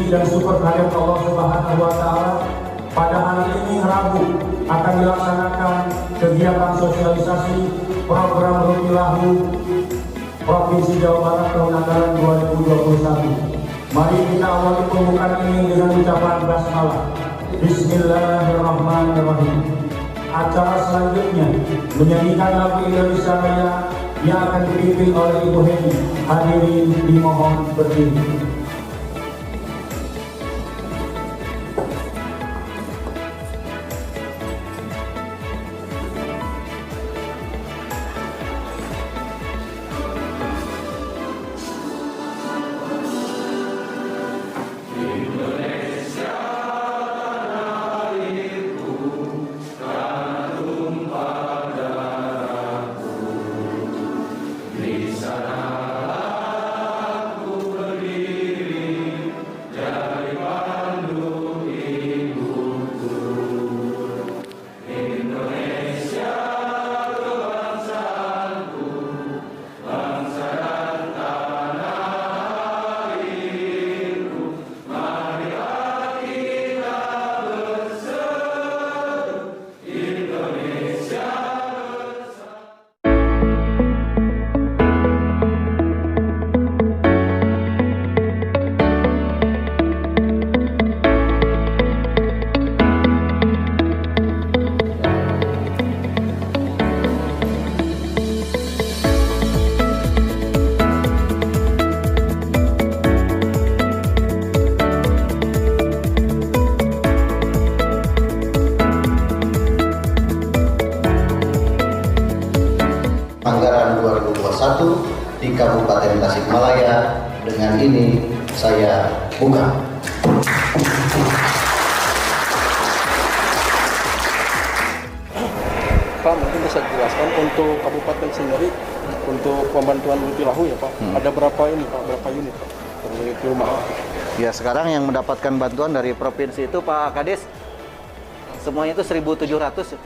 Dan syukur kehadirat Allah Subhanahu wa Ta'ala, pada hari ini Rabu akan dilaksanakan kegiatan sosialisasi program Rutilahu Provinsi Jawa Barat tahun anggaran 2021. Mari kita awali pembukaan ini dengan ucapan basmalah. Bismillahirrahmanirrahim. Acara selanjutnya menyanyikan lagu Indonesia Raya yang akan dipimpin oleh Ibu Heni. Hadirin dimohon berdiri. Anggaran 2021 di Kabupaten Tasikmalaya. Dengan ini saya buka. Pak, mungkin bisa dijelaskan untuk kabupaten sendiri untuk pembantuan Rutilahu ya Pak, ada berapa ini Pak, berapa unit Pak unit rumah? Ya, sekarang yang mendapatkan bantuan dari provinsi itu Pak Kades semuanya itu 1.700 ya?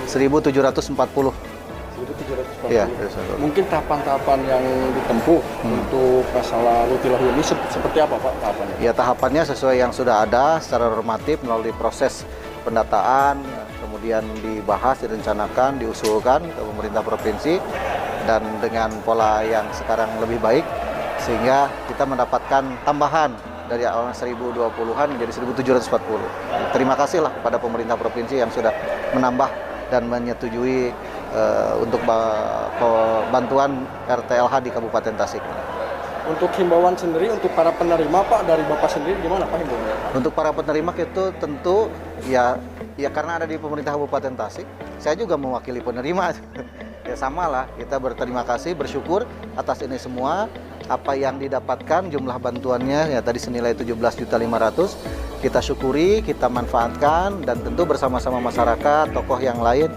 1.740. 1.740. Ya, mungkin tahapan-tahapan yang ditempuh untuk masalah Rutilahu ini seperti apa Pak tahapannya? Ya, tahapannya sesuai yang sudah ada secara normatif melalui proses pendataan, kemudian dibahas, direncanakan, diusulkan ke pemerintah provinsi dan dengan pola yang sekarang lebih baik sehingga kita mendapatkan tambahan dari awal 1.020-an menjadi 1.740. Terima kasihlah kepada pemerintah provinsi yang sudah menambah dan menyetujui untuk bantuan RTLH di Kabupaten Tasik. Untuk himbauan sendiri untuk para penerima Pak, dari Bapak sendiri gimana Pak himbauannya? Untuk para penerima itu tentu ya karena ada di pemerintah Kabupaten Tasik, saya juga mewakili penerima. Ya samalah, kita berterima kasih, bersyukur atas ini semua. Apa yang didapatkan jumlah bantuannya ya tadi senilai 17.500.000 kita syukuri, kita manfaatkan dan tentu bersama-sama masyarakat, tokoh yang lain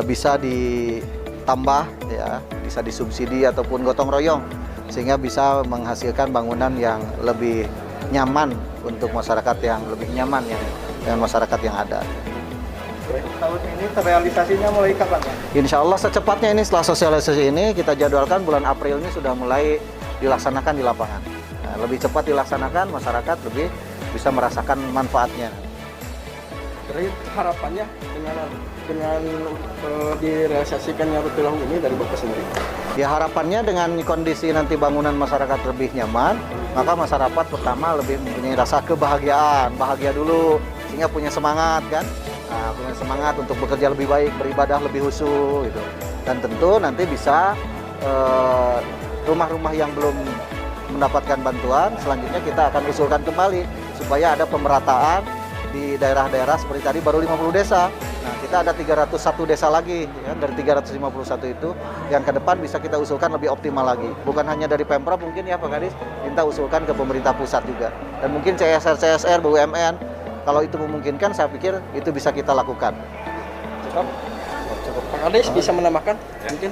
bisa ditambah ya, bisa disubsidi ataupun gotong royong sehingga bisa menghasilkan bangunan yang lebih nyaman untuk masyarakat, yang lebih nyaman yang dengan masyarakat yang ada. Tahun ini terrealisasinya mulai kapan Pak? Insya Allah secepatnya ini, setelah sosialisasi ini kita jadwalkan bulan April ini sudah mulai dilaksanakan di lapangan. Nah, lebih cepat dilaksanakan, masyarakat lebih bisa merasakan manfaatnya. Jadi harapannya dengan direalisasikannya Rutilahu ini dari Bapak sendiri? Ya harapannya dengan kondisi nanti bangunan masyarakat lebih nyaman, maka masyarakat pertama lebih mempunyai rasa kebahagiaan, bahagia dulu sehingga punya semangat kan, punya semangat untuk bekerja lebih baik, beribadah lebih khusyuk gitu. Dan tentu nanti bisa rumah-rumah yang belum mendapatkan bantuan selanjutnya kita akan usulkan kembali supaya ada pemerataan di daerah-daerah seperti tadi baru 50 desa. Nah, kita ada 301 desa lagi ya, dari 351 itu yang ke depan bisa kita usulkan lebih optimal lagi. Bukan hanya dari Pemprov mungkin ya Pak Kadis, minta usulkan ke pemerintah pusat juga. Dan mungkin CSR, BUMN, kalau itu memungkinkan saya pikir itu bisa kita lakukan. Cukup. Pak Kadis bisa menambahkan mungkin?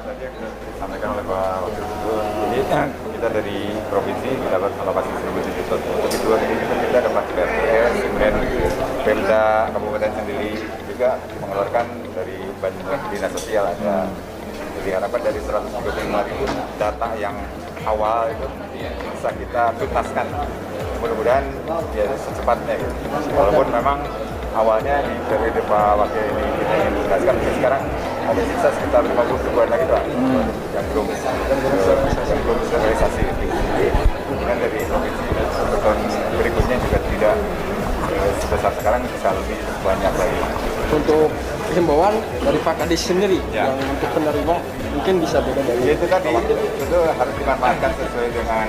Tadi yang disampaikan oleh Pak Wakil Gubernur, jadi kita dari provinsi mendapat alokasi 1.700 ton. Untuk itu kita dapat BPS, kemudian Pemda Kabupaten sendiri juga mengeluarkan dari bantuan dinas sosial ada. Jadi harapan dari 135.000 data yang awal itu bisa kita tuntaskan. Mudah-mudahan ya secepatnya. Walaupun memang awalnya di periode Pak Wakil ini kita ingin tuntaskan, tapi sekarang ada sisa sekitar 50 ribuan lagi Pak yang belum terrealisasi. Kemudian dari provinsi untuk tahun berikutnya juga tidak sebesar sekarang, bisa lebih banyak lagi. Untuk himbauan dari Pak Kadis sendiri Ya. yang untuk penerima mungkin bisa beda dari Itu tadi Pak Wakil. itu harus dimanfaatkan sesuai dengan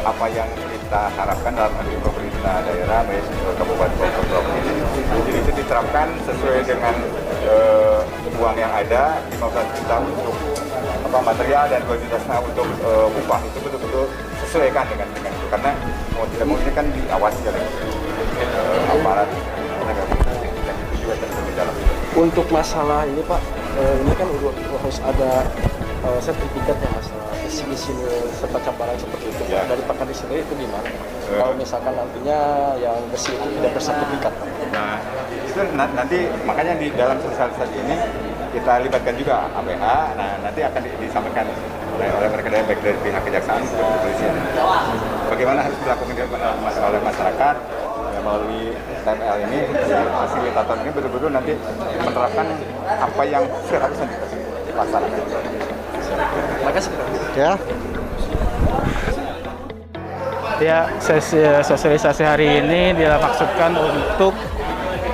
apa yang kita harapkan dalam hal ini pemerintah daerah, baik kabupaten maupun provinsi. Jadi itu diterapkan sesuai dengan uang yang ada, 15 juta untuk material dan 2 juta setengah untuk upah. Itu betul-betul sesuaikan dengan itu, karena mau tidak mau ini kan diawasi oleh aparat penegak hukum dan itu juga terjadi dalam itu. Untuk masalah ini Pak, ini kan harus ada sertifikatnya masalah visi semacam barang seperti itu. Ya. Dari Pak Kadis sendiri itu gimana? Kalau misalkan nantinya yang besi itu tidak bersertifikat. Nah, itu nanti makanya di dalam sosialisasi ini kita libatkan juga APH. Nah, nanti akan disampaikan oleh mereka baik dari pihak kejaksaan maupun kepolisian. Bagaimana harus dilakukan oleh masyarakat ya, melalui TML ini, fasilitator ini betul-betul nanti menerapkan apa yang seharusnya dilaksanakan. Terima kasih. Ya. Ya, sesi sosialisasi hari ini dimaksudkan untuk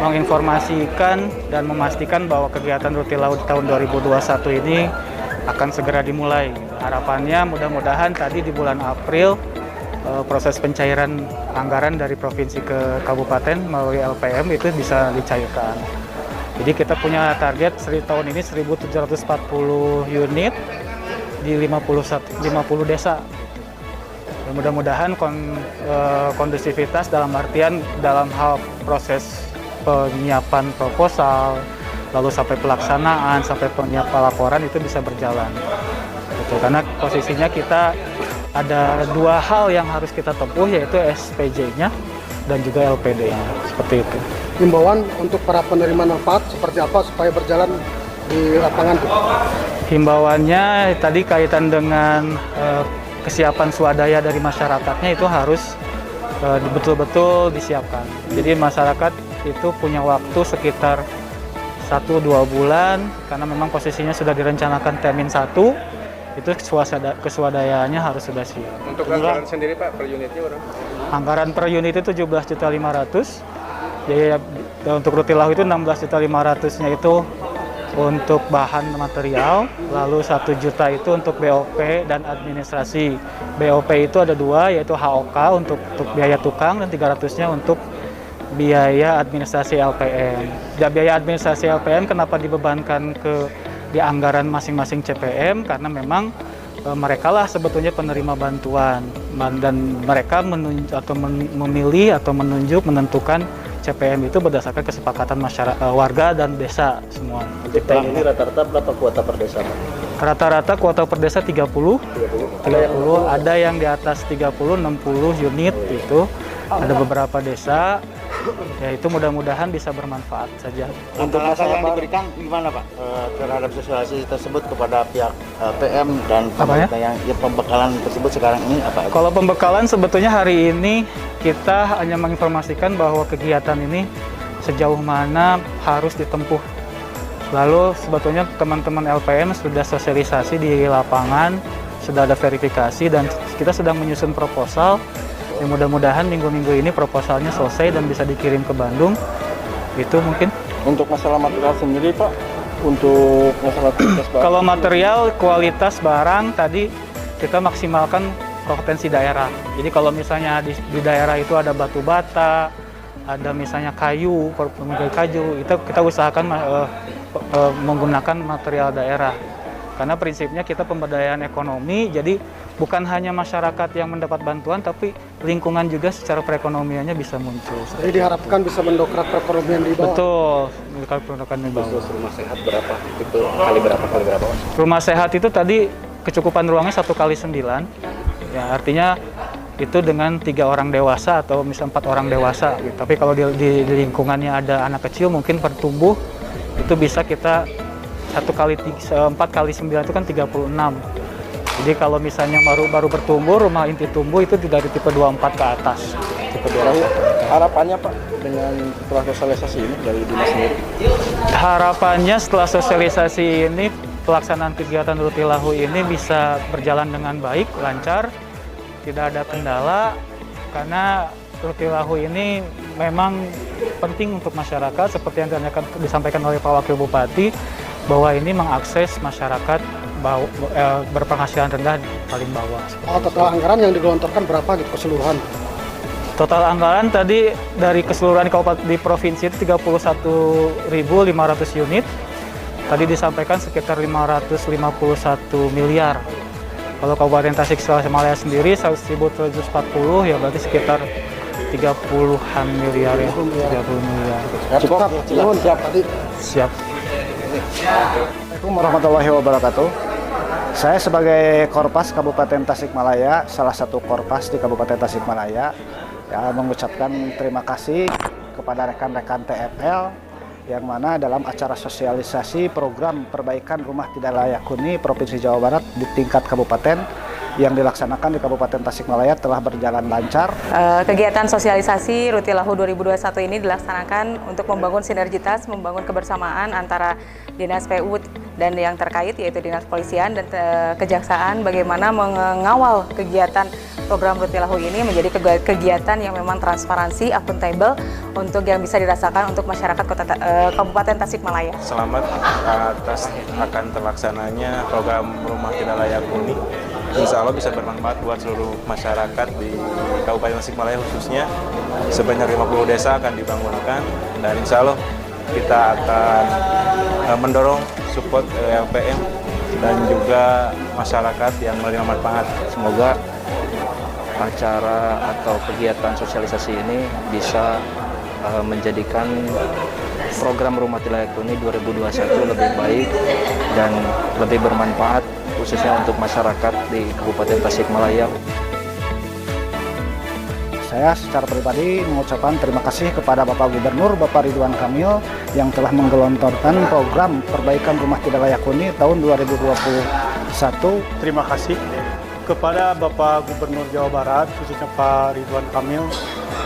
menginformasikan dan memastikan bahwa kegiatan Ruti Laut tahun 2021 ini akan segera dimulai. Harapannya mudah-mudahan tadi di bulan April proses pencairan anggaran dari provinsi ke kabupaten melalui LPM itu bisa dicairkan. Jadi kita punya target tahun ini 1.740 unit di 50 desa. Mudah-mudahan kondusivitas dalam artian dalam hal proses penyiapan proposal, lalu sampai pelaksanaan, sampai penyiapan laporan itu bisa berjalan. Gitu. Karena posisinya kita ada dua hal yang harus kita tempuh, yaitu SPJ-nya dan juga LPD-nya. Seperti itu. Himbauan untuk para penerima manfaat seperti apa supaya berjalan di lapangan? Himbauannya tadi kaitan dengan kesiapan swadaya dari masyarakatnya itu harus betul-betul disiapkan. Jadi masyarakat itu punya waktu sekitar 1-2 bulan karena memang posisinya sudah direncanakan T-1, itu keswadayaannya harus sudah siap. Untuk anggaran sendiri Pak per unitnya berapa? Anggaran per unit itu 17.500.000. Jadi untuk Ruti Lahu itu 16.500.000-nya itu untuk bahan material, lalu 1 juta itu untuk BOP dan administrasi. BOP itu ada dua, yaitu HOK untuk biaya tukang dan 300-nya untuk biaya administrasi LPM. Dan biaya administrasi LPM kenapa dibebankan di anggaran masing-masing CPM? Karena memang mereka lah sebetulnya penerima bantuan dan mereka memilih atau menentukan CPM itu berdasarkan kesepakatan masyarakat, warga dan desa semua. Untuk tahun ini rata-rata berapa kuota per desa? Rata-rata kuota per desa 30. Ada yang di atas 30, 60 unit itu. Ada beberapa desa, ya itu mudah-mudahan bisa bermanfaat saja. Untuk masalah yang diberikan gimana Pak terhadap sosialisasi tersebut kepada pihak PM dan pemerintah yang pembekalan tersebut sekarang ini apa? Kalau pembekalan sebetulnya hari ini kita hanya menginformasikan bahwa kegiatan ini sejauh mana harus ditempuh. Lalu sebetulnya teman-teman LPM sudah sosialisasi di lapangan, sudah ada verifikasi dan kita sedang menyusun proposal. Ya, mudah-mudahan minggu-minggu ini proposalnya selesai dan bisa dikirim ke Bandung. Itu mungkin. Untuk masalah material sendiri Pak, untuk masalah kualitas barang. Kalau material kualitas barang tadi kita maksimalkan potensi daerah. Jadi kalau misalnya di daerah itu ada batu bata, ada misalnya kayu, kayu, itu kita usahakan menggunakan material daerah. Karena prinsipnya kita pemberdayaan ekonomi, jadi bukan hanya masyarakat yang mendapat bantuan, tapi lingkungan juga secara perekonomiannya bisa muncul. Jadi diharapkan bisa mendongkrak perekonomian di bawah. Betul, mendongkrak perekonomian di bawah. Rumah sehat berapa? Itu kali berapa? Rumah sehat itu tadi kecukupan ruangnya 1x9, ya artinya itu dengan 3 orang dewasa atau misalnya 4 orang dewasa. Gitu. Tapi kalau di lingkungannya ada anak kecil mungkin pertumbuh, itu bisa kita 4x9 itu kan 36. Jadi kalau misalnya baru bertumbuh, rumah inti tumbuh itu dari tipe 24 ke atas. Tipe 24. Harapannya Pak dengan setelah sosialisasi ini dari dinas sendiri? Harapannya setelah sosialisasi ini, pelaksanaan kegiatan Rutilahu ini bisa berjalan dengan baik, lancar, tidak ada kendala, karena Rutilahu ini memang penting untuk masyarakat, seperti yang disampaikan oleh Pak Wakil Bupati, bahwa ini mengakses masyarakat berpenghasilan rendah paling bawah. Total anggaran yang digelontorkan berapa gitu keseluruhan? Total anggaran tadi dari keseluruhan kabupaten di provinsi itu 31.500 unit. Tadi disampaikan sekitar 551 miliar. Kalau Kabupaten Tasikmalaya sendiri 1.740, ya berarti sekitar 30-an miliar ya. 30 miliar. Cukup, siap. Siap. Assalamualaikum warahmatullahi wabarakatuh. Saya sebagai Korpas Kabupaten Tasikmalaya, salah satu Korpas di Kabupaten Tasikmalaya, ya, mengucapkan terima kasih kepada rekan-rekan TFL yang mana dalam acara sosialisasi program perbaikan rumah tidak layak huni Provinsi Jawa Barat di tingkat kabupaten yang dilaksanakan di Kabupaten Tasikmalaya telah berjalan lancar. Kegiatan sosialisasi Rutilahu 2021 ini dilaksanakan untuk membangun sinergitas, membangun kebersamaan antara Dinas PU dan yang terkait, yaitu Dinas Polisian dan Kejaksaan, bagaimana mengawal kegiatan program Rutilahu ini menjadi kegiatan yang memang transparansi, akuntabel, untuk yang bisa dirasakan untuk masyarakat Kabupaten Tasikmalaya. Selamat atas akan terlaksananya program Rumah Tidak Layak Huni. Insya Allah bisa bermanfaat buat seluruh masyarakat di Kabupaten Tasikmalaya khususnya. Sebanyak 50 desa akan dibangunkan, dan insya Allah kita akan mendorong support LPM dan juga masyarakat yang menerima manfaat. Semoga acara atau kegiatan sosialisasi ini bisa menjadikan program Rumah Tidak Layak Huni 2021 lebih baik dan lebih bermanfaat, khususnya untuk masyarakat di Kabupaten Tasikmalaya. Saya secara pribadi mengucapkan terima kasih kepada Bapak Gubernur, Bapak Ridwan Kamil, yang telah menggelontorkan program perbaikan rumah tidak layak huni tahun 2021. Terima kasih kepada Bapak Gubernur Jawa Barat, khususnya Pak Ridwan Kamil,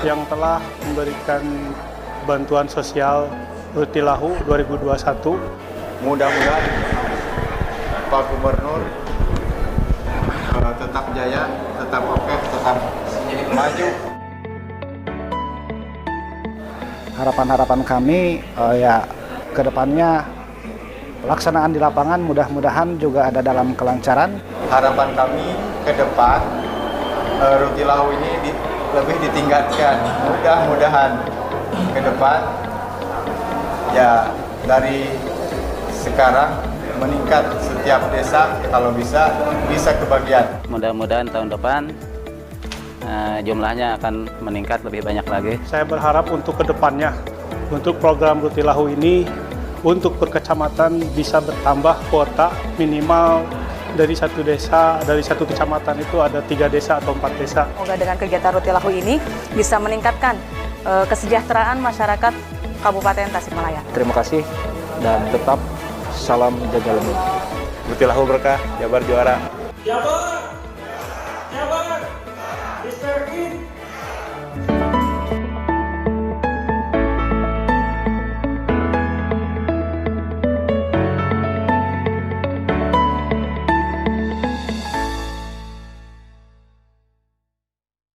yang telah memberikan bantuan sosial Rutilahu 2021. Mudah-mudahan Pak Gubernur tetap jaya, tetap oke, tetap maju. Harapan-harapan kami ya ke depannya pelaksanaan di lapangan mudah-mudahan juga ada dalam kelancaran. Harapan kami ke depan Rutilahu ini lebih ditingkatkan. Mudah-mudahan ke depan ya dari sekarang meningkat setiap desa, kalau bisa kebagian. Mudah-mudahan tahun depan jumlahnya akan meningkat lebih banyak lagi. Saya berharap untuk kedepannya, untuk program Rutilahu ini, untuk per kecamatan bisa bertambah kuota minimal dari satu desa, dari satu kecamatan itu ada 3 desa atau 4 desa. Semoga dengan kegiatan Rutilahu ini bisa meningkatkan kesejahteraan masyarakat Kabupaten Tasikmalaya. Terima kasih dan tetap salam jaga lembut. Rutilahu berkah, Jabar juara. Jabar, Mr. King.